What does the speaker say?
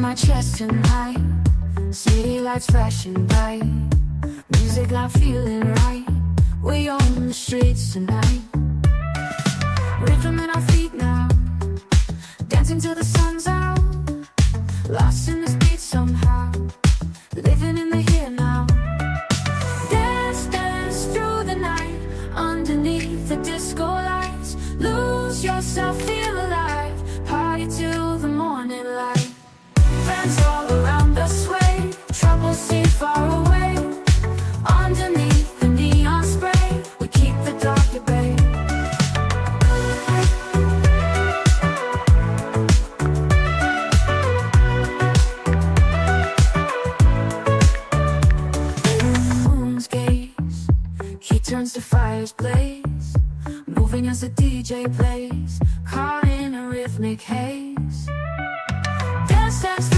my chest tonight. City lights flashing bright. Music not feeling right. We on the streets tonight. Rhythm in our feet now. Dancing till the sun's out. Lost in this beat somehow. Living in the here now. Dance, dance through the night. Underneath the disco lights. Lose yourself, feel alive. Party till the morning light. Friends all around us sway. Troubles seem far away. Underneath the neon spray, we keep the dark at bay. Moon's gaze, he turns to fire's blaze. Moving as the DJ plays, caught in a rhythmic haze. Dance, dance